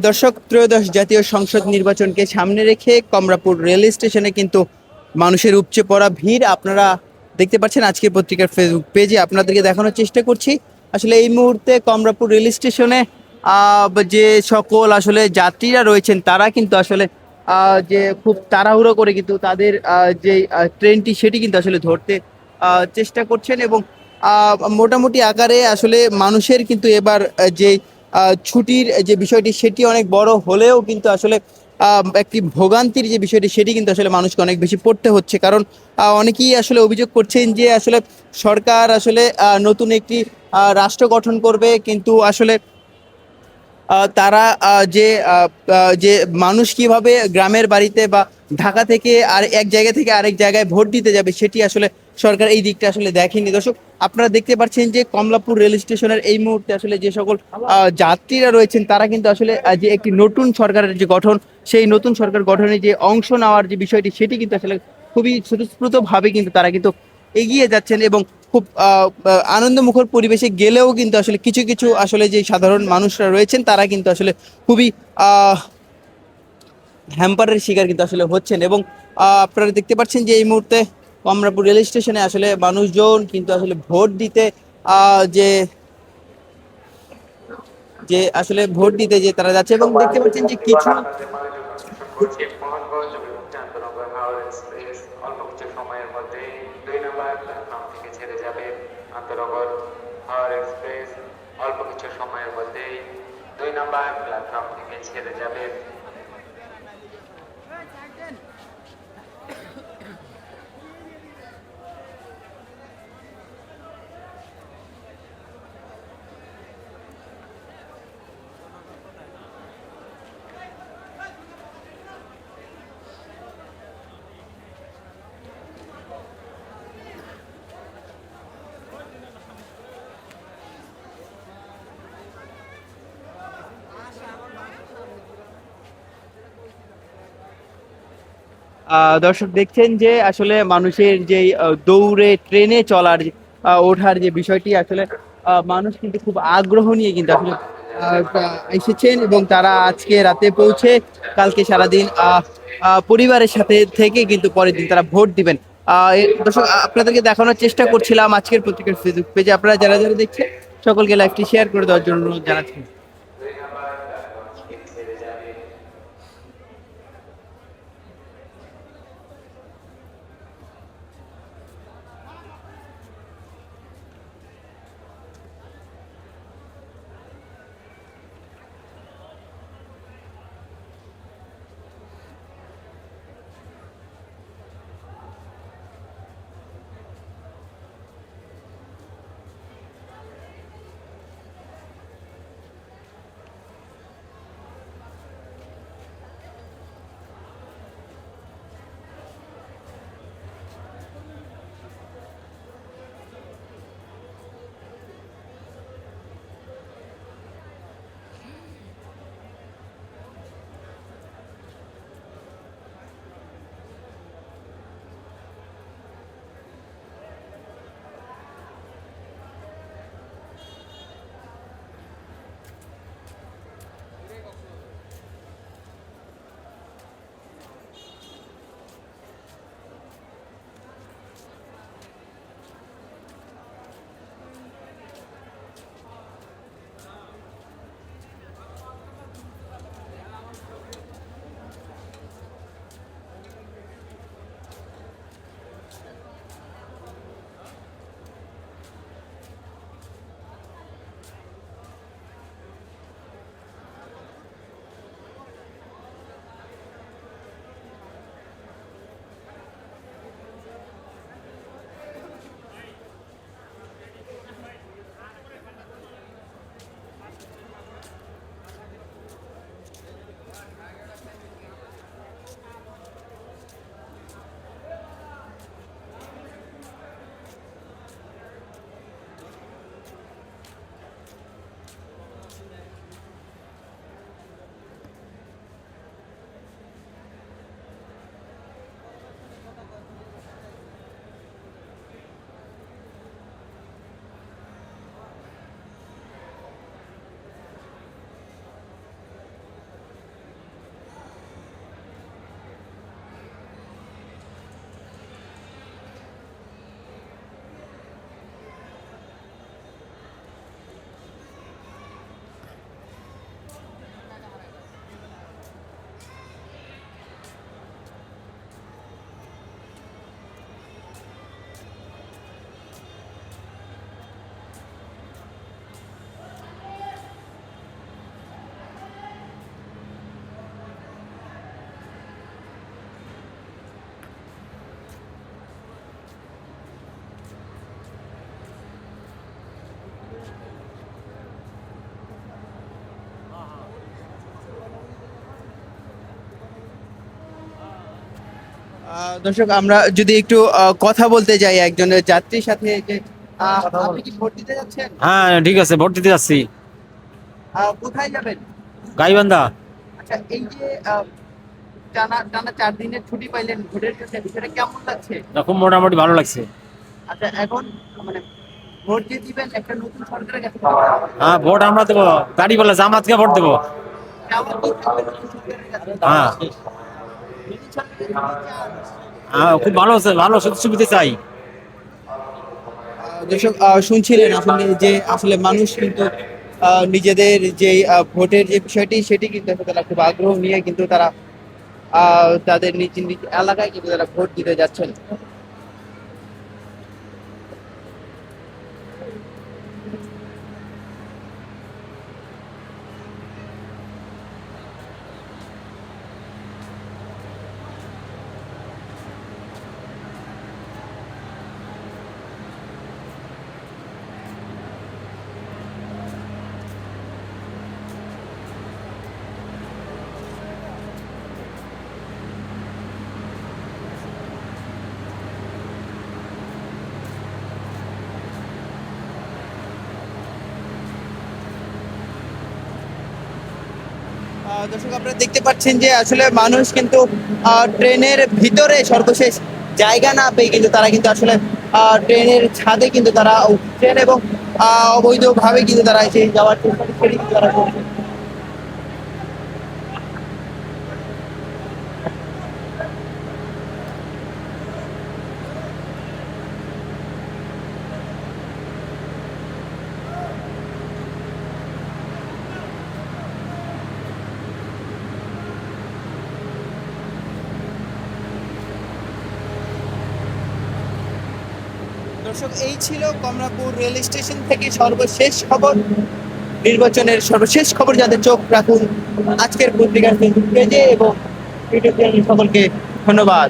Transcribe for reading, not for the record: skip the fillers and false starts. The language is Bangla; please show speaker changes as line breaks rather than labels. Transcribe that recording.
দর্শক, ত্রয়োদশ জাতীয় সংসদ নির্বাচনকে সামনে রেখে কমলাপুর রেল স্টেশনে কিন্তু মানুষের উপচে পড়া ভিড় আপনারা দেখতে পাচ্ছেন। আজকে পত্রিকার ফেসবুক পেজে আপনাদেরকে দেখানোর চেষ্টা করছি। আসলে এই মুহূর্তে কমলাপুর রেল স্টেশনে যে সকল আসলে যাত্রীরা রয়েছেন তারা কিন্তু আসলে যে খুব তাড়াহুড়ো করে কিন্তু তাদের যে ট্রেনটি সেটি কিন্তু আসলে ধরতে চেষ্টা করছেন, এবং মোটামুটি আকারে আসলে মানুষের কিন্তু এবার যে ছুটির যে বিষয়টি সেটি অনেক বড় হলেও কিন্তু আসলে একটি ভোগান্তির যে বিষয়টি সেটি কিন্তু আসলে মানুষকে অনেক বেশি পড়তে হচ্ছে। কারণ অনেকেই আসলে অভিযোগ করছেন যে আসলে সরকার আসলে নতুন একটি রাষ্ট্র গঠন করবে, কিন্তু আসলে তারা যে মানুষ কিভাবে গ্রামের বাড়িতে বা ঢাকা থেকে আর এক জায়গা থেকে আরেক জায়গায় ভোট দিতে যাবে সেটি আসলে সরকার এই দিকটা আসলে দেখেনি। দর্শক, আপনারা দেখতে পাচ্ছেন যে কমলাপুর রেল স্টেশনের এই মুহূর্তে আসলে যে সকল যাত্রীরা রয়েছেন তারা কিন্তু আসলে যে একটি নতুন সরকারের যে গঠন, সেই নতুন সরকার গঠনে যে অংশ নেওয়ার যে বিষয়টি সেটি কিন্তু আসলে খুবই স্বতঃস্ফূর্ত ভাবে কিন্তু তারা কিন্তু এগিয়ে যাচ্ছেন, এবং খুব আনন্দমুখর পরিবেশে গেলেও কিন্তু আসলে কিছু কিছু আসলে যে সাধারণ মানুষরা রয়েছেন তারা কিন্তু আসলে খুবই আহ হ্যাম্পারের শিকার কিন্তু আসলে হচ্ছেন। এবং আপনারা দেখতে পাচ্ছেন যে এই মুহূর্তে কমলাপুর রেল স্টেশনে আসলে মানুষজন কিন্তু আসলে ভোট দিতে যে যে আসলে ভোট দিতে যে তারা যাচ্ছে, এবং দেখতে পাচ্ছেন যে কিছু
আপনাদের মনোযোগ আকর্ষণ করছি মোহনগঞ্জ এবং চান্দনগর হাওড়া এক্সপ্রেস অল্প কিছু সময়ের মধ্যে 2 নম্বর প্ল্যাটফর্ম থেকে ছেড়ে যাবে। আন্তনগর হাওড়া এক্সপ্রেস অল্প কিছু সময়ের মধ্যেই 2 নম্বর প্ল্যাটফর্ম থেকে ছেড়ে যাবে।
দর্শক দেখছেন যে আসলে মানুষের যে দৌড়ে ট্রেনে চলার ওঠার যে বিষয়টি আসলে মানুষ কিন্তু খুব আগ্রহ নিয়ে কিন্তু আসলে এসেছেন, এবং তারা আজকে রাতে পৌঁছে কালকে সারাদিন পরিবারের সাথে থেকে কিন্তু পরের দিন তারা ভোট দিবেন। দর্শক, আপনাদেরকে দেখানোর চেষ্টা করছিলাম আজকের পত্রিকার ফেসবুক পেজে। আপনারা যারা যারা দেখছেন সকলকে লাইভটি শেয়ার করে দেওয়ার জন্য অনুরোধ জানাচ্ছি।
2 নম্বর প্ল্যাটফর্ম থেকে ছেড়ে যাবে।
দর্শক আমরা যদি একটু কথা বলতে যাই একজনের যাত্রীর সাথে যে আপনি কি ভোট দিতে যাচ্ছেন?
হ্যাঁ ঠিক আছে, ভোট দিতে যাচ্ছি।
কোথায় যাবেন?
গাইবান্ধা।
আচ্ছা, এই যে টানা টানা 4 দিনের ছুটি পাইলেন ভোটের জন্য, বিষয়টা কেমন লাগছে?
না, খুব মোটামুটি ভালো লাগছে।
আচ্ছা, এখন মানে ভোট যে দিবেন একটা নতুন সরকারের কাছে,
হ্যাঁ, ভোট আমরা দেবো, গাড়ি বলে জামাতকে ভোট দেবো।
চাওয়া কি থাকবে নতুন সরকারের কাছে?
হ্যাঁ
নতুন সরকারের কি চান?
হ্যাঁ, খুব ভালো আছে, ভালো সুযোগ সুবিধা চাই।
দর্শক শুনছিলেন আসলে যে আসলে মানুষ কিন্তু নিজেদের যে ভোটের যে বিষয়টি সেটি কিন্তু আসলে তারা খুব আগ্রহ নিয়ে কিন্তু তারা তাদের নিজ নিজ এলাকায় কিন্তু তারা ভোট দিতে যাচ্ছেন। দর্শক আপনারা দেখতে পাচ্ছেন যে আসলে মানুষ কিন্তু ট্রেনের ভিতরে সর্বশেষ জায়গা না পেয়ে কিন্তু তারা কিন্তু আসলে ট্রেনের ছাদে কিন্তু তারা উঠছেন এবং অবৈধভাবে কিন্তু তারা এসে যাওয়ার চেষ্টা সেটি কিন্তু তারা করছে। দর্শক এই ছিল কমলাপুর রেল স্টেশন থেকে সর্বশেষ খবর। নির্বাচনের সর্বশেষ খবর যাতে চোখ রাখুন আজকের পত্রিকার ফেসবুক পেজে এবং ইউটিউব চ্যানেল। সকলকে ধন্যবাদ।